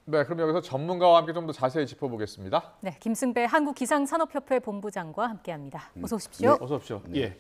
네, 그럼 여기서 전문가와 함께 좀 더 자세히 짚어보겠습니다. 네, 김승배 한국기상산업협회 본부장과 함께합니다. 어서 오십시오. 네, 어서 오십시오. 네. 예.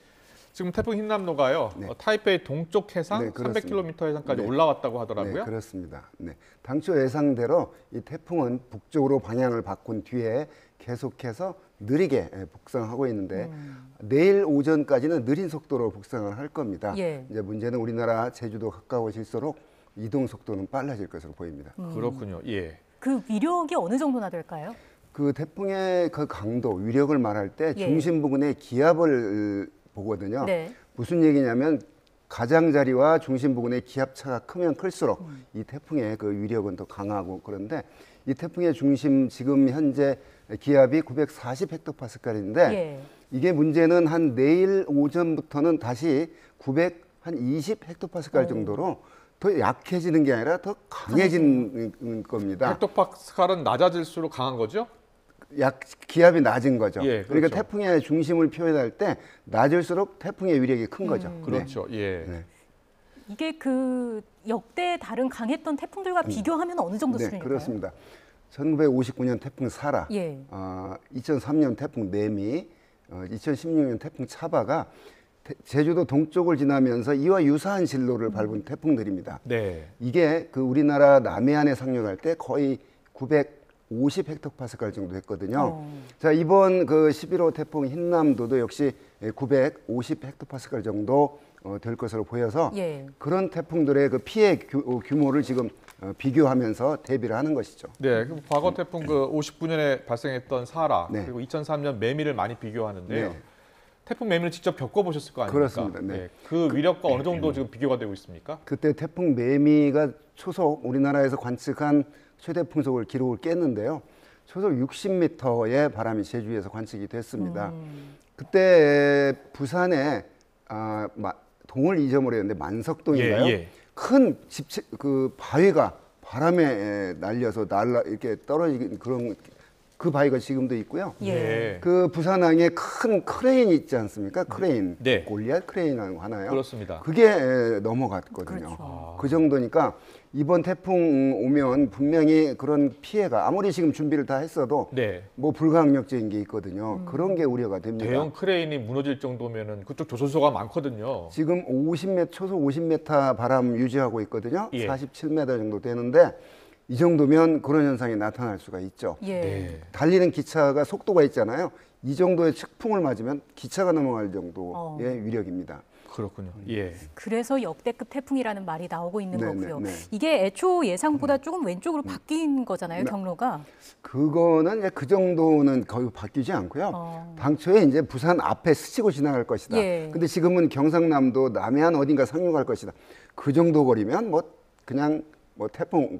지금 태풍 흰남노가요. 네. 타이페이 동쪽 해상 네, 300km 해상까지 네. 올라왔다고 하더라고요. 네, 그렇습니다. 네. 당초 예상대로 이 태풍은 북쪽으로 방향을 바꾼 뒤에 계속해서 느리게 북상하고 있는데 내일 오전까지는 느린 속도로 북상을 할 겁니다. 예. 이제 문제는 우리나라 제주도 가까워질수록 이동 속도는 빨라질 것으로 보입니다. 그렇군요. 예. 그 위력이 어느 정도나 될까요? 그 태풍의 그 강도, 위력을 말할 때 중심 부근의 기압을 보거든요. 네. 무슨 얘기냐면 가장자리와 중심 부근의 기압차가 크면 클수록 이 태풍의 그 위력은 더 강하고 그런데 이 태풍의 중심 지금 현재 기압이 940 헥토파스칼인데 이게 문제는 한 내일 오전부터는 다시 920 헥토파스칼 정도로 더 약해지는 게 아니라 더 강해지는 겁니다. 헥토파스칼은 낮아질수록 강한 거죠? 기압이 낮은 거죠. 예, 그렇죠. 그러니까 태풍의 중심을 표현할 때 낮을수록 태풍의 위력이 큰 거죠. 그렇죠. 네. 예. 네. 이게 그 역대 다른 강했던 태풍들과 비교하면 어느 정도 수준일까요? 그렇습니다. 1959년 태풍 사라, 2003년 태풍 매미, 2016년 태풍 차바가 제주도 동쪽을 지나면서 이와 유사한 진로를 밟은 태풍들입니다. 네. 이게 그 우리나라 남해안에 상륙할 때 거의 950 헥토파스칼 정도 했거든요. 자, 이번 그 11호 태풍 흰남도도 역시 950 헥토파스칼 정도 될 것으로 보여서 그런 태풍들의 그 피해 규모를 지금 비교하면서 대비를 하는 것이죠. 네, 그럼 과거 태풍 그 59년에 발생했던 사라 그리고 2003년 매미를 많이 비교하는데요. 태풍 매미를 직접 겪어보셨을 거 아닙니까? 그렇습니다. 네. 그 위력과 어느 정도 지금 비교가 되고 있습니까? 그때 태풍 매미가 초속 우리나라에서 관측한 최대 풍속을 기록을 깼는데요. 초속 60m의 바람이 제주에서 관측이 됐습니다. 그때 부산에 동을 잊어버렸는데 만석동인가요? 큰 그 바위가 바람에 날려서 이렇게 떨어지는 그런 그 바위가 지금도 있고요. 그 부산항에 큰 크레인 있지 않습니까? 크레인, 골리앗 크레인이라고 하나요? 그렇습니다. 그게 넘어갔거든요. 그렇죠. 그 정도니까 이번 태풍 오면 분명히 그런 피해가 아무리 지금 준비를 다 했어도 뭐 불가항력적인 게 있거든요. 그런 게 우려가 됩니다. 대형 크레인이 무너질 정도면은 그쪽 조선소가 많거든요. 지금 50m 초속 50m 바람 유지하고 있거든요. 47m 정도 되는데 이 정도면 그런 현상이 나타날 수가 있죠. 달리는 기차가 속도가 있잖아요. 이 정도의 측풍을 맞으면 기차가 넘어갈 정도의 위력입니다. 그렇군요. 그래서 역대급 태풍이라는 말이 나오고 있는 거고요. 이게 애초 예상보다 조금 왼쪽으로 바뀐 거잖아요, 경로가. 그거는 이제 그 정도는 거의 바뀌지 않고요. 당초에 이제 부산 앞에 스치고 지나갈 것이다. 근데 지금은 경상남도 남해안 어딘가 상륙할 것이다. 그 정도 거리면 뭐 그냥 뭐 태풍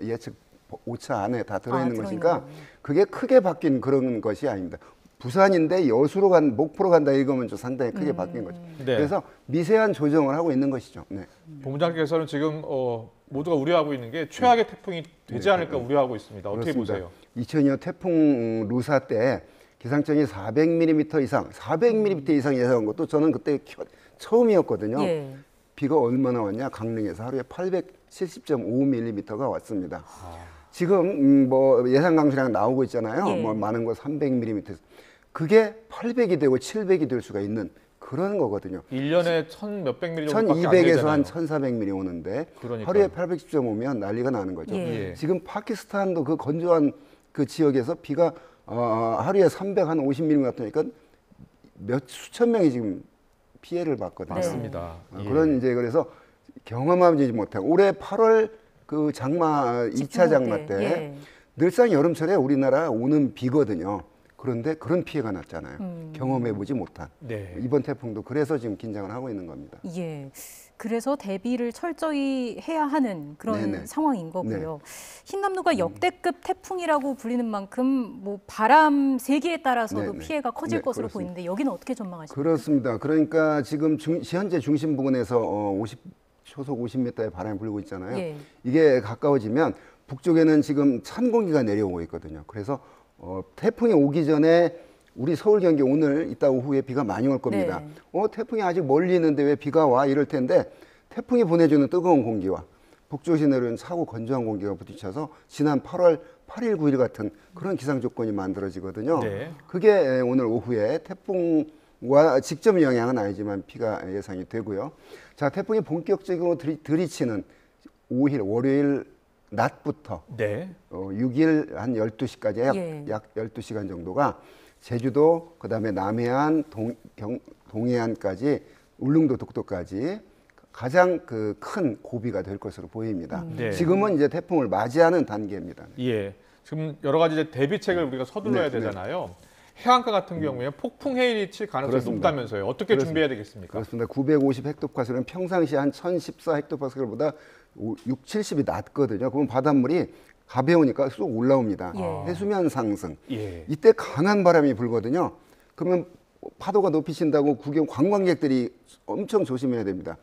예측 오차 안에 다 들어있는 것이니까 그게 크게 바뀐 그런 것이 아닙니다. 부산인데 여수로 목포로 간다 이거면 좀 상당히 크게 바뀐 거죠. 그래서 미세한 조정을 하고 있는 것이죠. 본부장께서는 지금 모두가 우려하고 있는 게 최악의 태풍이 되지 않을까 우려하고 있습니다. 어떻게 보세요? 2002년 태풍 루사 때 기상청이 400mm 이상, 400mm 이상 예상한 것도 저는 그때 처음이었거든요. 비가 얼마나 왔냐? 강릉에서 하루에 870.5mm가 왔습니다. 지금 뭐 예상 강수량 나오고 있잖아요. 뭐 많은 거 300mm. 그게 800이 되고 700이 될 수가 있는 그런 거거든요. 1년에 1000몇백 mm 정도밖에 안 되잖아요. 1200에서 한 1400mm 오는데 하루에 810.5면 난리가 나는 거죠. 지금 파키스탄도 그 건조한 그 지역에서 비가 하루에 350mm 같으니까 수천 명이 지금 피해를 받거든요. 맞습니다. 그런 이제 그래서 경험하지 못하고 올해 8월 그 장마 2차 장마 때 늘상 여름철에 우리나라 오는 비거든요. 그런데 그런 피해가 났잖아요. 경험해보지 못한. 이번 태풍도 그래서 지금 긴장을 하고 있는 겁니다. 그래서 대비를 철저히 해야 하는 그런 상황인 거고요. 흰남노가 역대급 태풍이라고 불리는 만큼 뭐 바람 세기에 따라서도 피해가 커질 것으로 보이는데 여기는 어떻게 전망하십니까? 그렇습니다. 그러니까 지금 현재 중심 부근에서 초속 50m의 바람이 불고 있잖아요. 이게 가까워지면 북쪽에는 지금 찬 공기가 내려오고 있거든요. 그래서 태풍이 오기 전에 우리 서울, 경기 오늘 이따 오후에 비가 많이 올 겁니다. 태풍이 아직 멀리 있는데 왜 비가 와? 이럴 텐데 태풍이 보내주는 뜨거운 공기와 북쪽에서 내려온 차고 건조한 공기가 부딪혀서 지난 8월 8일, 9일 같은 그런 기상 조건이 만들어지거든요. 네. 그게 오늘 오후에 태풍과 직접 영향은 아니지만 비가 예상이 되고요. 자, 태풍이 본격적으로 들이치는 5일 월요일 낮부터 네. 6일 한 12시까지 약 12시간 정도가 제주도, 그다음에 남해안, 동해안까지 울릉도, 독도까지 가장 그 큰 고비가 될 것으로 보입니다. 네. 지금은 이제 태풍을 맞이하는 단계입니다. 예. 지금 여러 가지 이제 대비책을 우리가 서둘러야 되잖아요. 해안가 같은 경우에 폭풍 해일이 칠 가능성이 그렇습니다. 높다면서요. 어떻게 준비해야 되겠습니까? 그렇습니다. 950 헥토파스칼은 평상시 한 1014 헥토파스칼보다 6, 70이 낮거든요. 그러면 바닷물이 가벼우니까 쑥 올라옵니다. 해수면 상승. 이때 강한 바람이 불거든요. 그러면 파도가 높이친다고 관광객들이 엄청 조심해야 됩니다.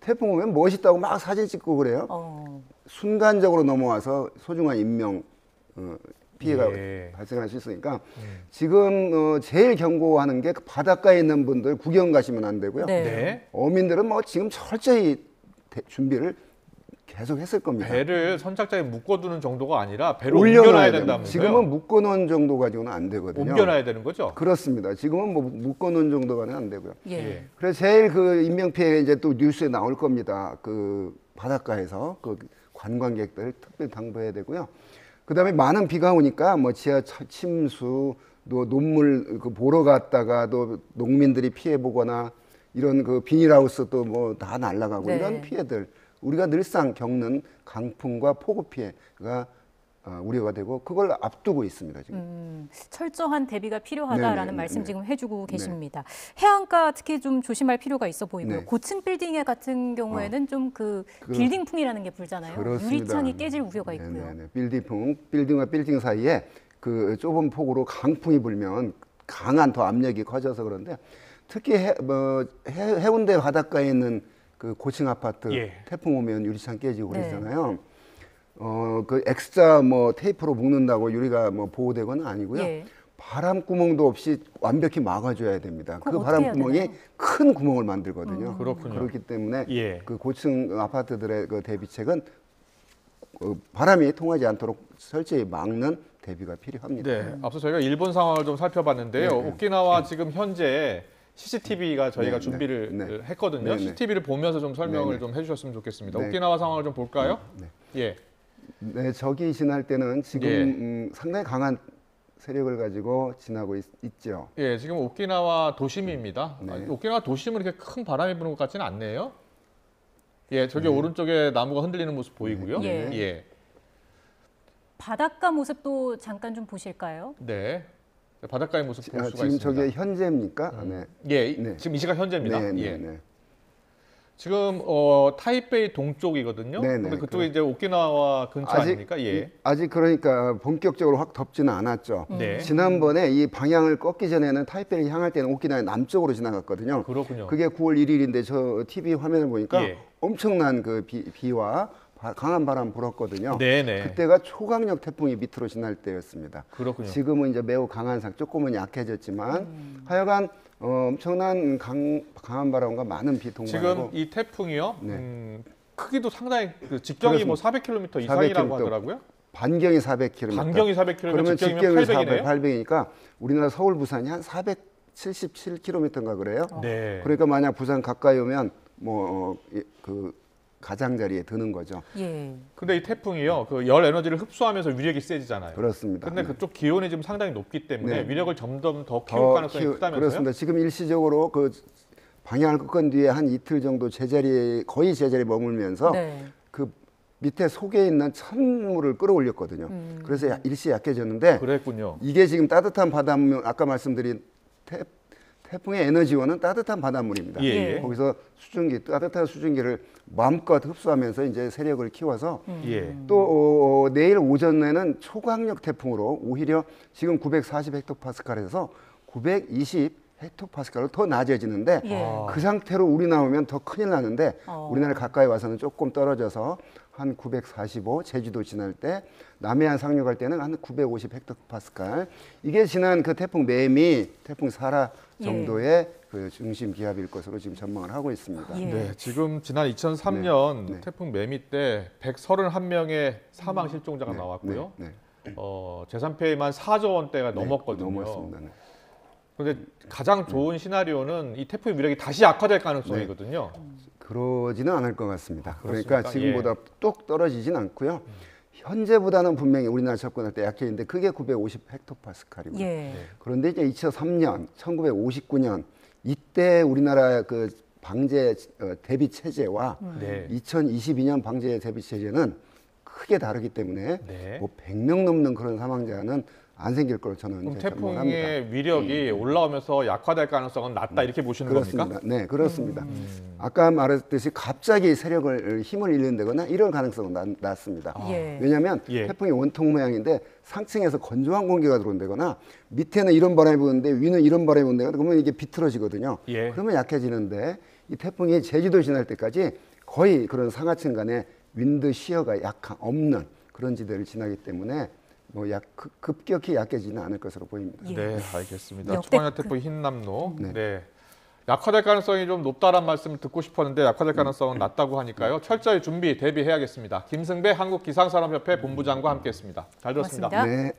태풍 오면 멋있다고 막 사진 찍고 그래요. 순간적으로 넘어와서 소중한 인명 피해가 발생할 수 있으니까 지금 제일 경고하는 게 바닷가에 있는 분들 구경 가시면 안 되고요. 네. 어민들은 뭐 지금 철저히 준비를 계속 했을 겁니다. 배를 선착장에 묶어두는 정도가 아니라 배로 옮겨놔야 된다면서요? 지금은 묶어놓은 정도 가지고는 안 되거든요. 옮겨놔야 되는 거죠? 그렇습니다. 지금은 뭐 묶어놓은 정도가는 안 되고요. 그래서 제일 그 인명피해 이제 또 뉴스에 나올 겁니다. 그 바닷가에서 그 관광객들 특별히 당부해야 되고요. 그다음에 많은 비가 오니까 뭐 지하철 침수, 또 논물 그 보러 갔다가 또 농민들이 피해 보거나 이런 그 비닐하우스 또 뭐 다 날아가고 이런 피해들. 우리가 늘상 겪는 강풍과 폭우 피해가 우려가 되고 그걸 앞두고 있습니다. 지금. 철저한 대비가 필요하다라는 말씀 지금 해주고 계십니다. 해안가 특히 좀 조심할 필요가 있어 보이고요. 고층 빌딩 같은 경우에는 좀 그 빌딩풍이라는 게 불잖아요. 그렇습니다. 유리창이 깨질 우려가 있고요. 빌딩과 빌딩 사이에 그 좁은 폭으로 강풍이 불면 강한 더 압력이 커져서 그런데 특히 해운대 바닷가에 있는 그 고층 아파트 태풍 오면 유리창 깨지고 그러잖아요. 그 X자 뭐 테이프로 묶는다고 유리가 뭐 보호되거나 아니고요. 바람 구멍도 없이 완벽히 막아줘야 됩니다. 그 바람 구멍이 큰 구멍을 만들거든요. 그렇군요. 그렇기 때문에 그 고층 아파트들의 그 대비책은 바람이 통하지 않도록 철저히 막는 대비가 필요합니다. 네. 앞서 저희가 일본 상황을 좀 살펴봤는데요. 오키나와 지금 현재 CCTV가 저희가 준비를 했거든요. CCTV를 보면서 좀 설명을 좀 해주셨으면 좋겠습니다. 오키나와 상황을 좀 볼까요? 네, 적이 지날 때는 지금 상당히 강한 세력을 가지고 지나고 있죠. 예, 지금 오키나와 도심입니다. 오키나와 도심은 이렇게 큰 바람이 부는 것 같지는 않네요. 예, 저기 오른쪽에 나무가 흔들리는 모습 보이고요. 바닷가 모습도 잠깐 좀 보실까요? 네. 바닷가의 모습 볼 수가 지금 있습니다. 저게 현재입니까? 지금 이 시각 현재입니다. 네. 지금 타이베이 동쪽이거든요. 근데 그쪽이 이제 오키나와 근처 아닙니까? 아직 그러니까 본격적으로 확 덥지는 않았죠. 지난번에 이 방향을 꺾기 전에는 타이베이를 향할 때는 오키나와의 남쪽으로 지나갔거든요. 그렇군요. 그게 9월 1일인데 저 TV 화면을 보니까 엄청난 그 비와 강한 바람 불었거든요. 그때가 초강력 태풍이 밑으로 지날 때였습니다. 그렇군요. 지금은 이제 매우 강한 조금은 약해졌지만 하여간 엄청난 강한 바람과 많은 비 동반하고 지금 이 태풍이요. 크기도 상당히 직경이 뭐 400km 이상이라고 하더라고요. 반경이 400km. 반경이 400km. 그러면 직경이 800이네요. 800이니까 우리나라 서울 부산이 한 477km인가 그래요. 그러니까 만약 부산 가까이 오면 그 가장자리에 드는 거죠. 근데 이 태풍이요, 그 열 에너지를 흡수하면서 위력이 세지잖아요. 그렇습니다. 근데 그쪽 기온이 지금 상당히 높기 때문에 위력을 점점 더 키울 가능성이 크다면서요? 그렇습니다. 지금 일시적으로 그 방향을 꺾은 뒤에 한 이틀 정도 거의 제자리에 머물면서 그 밑에 속에 있는 찬물을 끌어올렸거든요. 그래서 일시 약해졌는데 그랬군요. 이게 지금 따뜻한 바닷물, 아까 말씀드린 태풍의 에너지원은 따뜻한 바닷물입니다. 거기서 따뜻한 수증기를 마음껏 흡수하면서 이제 세력을 키워서 또 내일 오전에는 초강력 태풍으로 오히려 지금 940 헥토파스칼에서 920 헥토파스칼로 더 낮아지는데 그 상태로 우리 나오면 더 큰일 나는데 우리나라 가까이 와서는 조금 떨어져서 한 945, 제주도 지날 때, 남해안 상륙할 때는 한 950 헥토파스칼. 이게 지난 그 태풍 매미, 태풍 사라 정도의 그 중심 기압일 것으로 지금 전망을 하고 있습니다. 네, 지금 지난 2003년 태풍 매미 때 131명의 사망 실종자가 나왔고요. 재산 피해만 4조 원대가 넘었거든요. 넘었습니다. 그런데 가장 좋은 시나리오는 이 태풍의 위력이 다시 약화될 가능성이거든요. 그러지는 않을 것 같습니다. 그렇습니까? 그러니까 지금보다 뚝 떨어지진 않고요. 현재보다는 분명히 우리나라 접근할 때 약해진데 그게 950 헥토파스칼이고요. 그런데 이제 2003년, 1959년 이때 우리나라 그 방제 대비 체제와 2022년 방제 대비 체제는 크게 다르기 때문에 뭐 100명 넘는 그런 사망자는 안 생길 걸로 저는 그럼 이제 전망을 합니다. 태풍의 위력이 올라오면서 약화될 가능성은 낮다 이렇게 보시는 그렇습니다. 겁니까? 네, 그렇습니다. 아까 말했듯이 갑자기 힘을 잃는다거나 이런 가능성은 낮습니다. 왜냐하면 태풍이 원통 모양인데 상층에서 건조한 공기가 들어온다거나 밑에는 이런 바람이 부는데 위는 이런 바람이 분다거나 그러면 이게 비틀어지거든요. 그러면 약해지는데 이 태풍이 제주도 지날 때까지 거의 그런 상하층 간의 윈드 시어가 없는 그런 지대를 지나기 때문에 뭐 급격히 약해지는 않을 것으로 보입니다. 네, 알겠습니다. 초강력 태풍 흰남노. 약화될 가능성이 좀 높다란 말씀을 듣고 싶었는데 약화될 가능성은 낮다고 하니까요. 철저히 준비, 대비해야겠습니다. 김승배 한국기상산업협회 본부장과 함께했습니다. 잘 들었습니다. 고맙습니다. 네.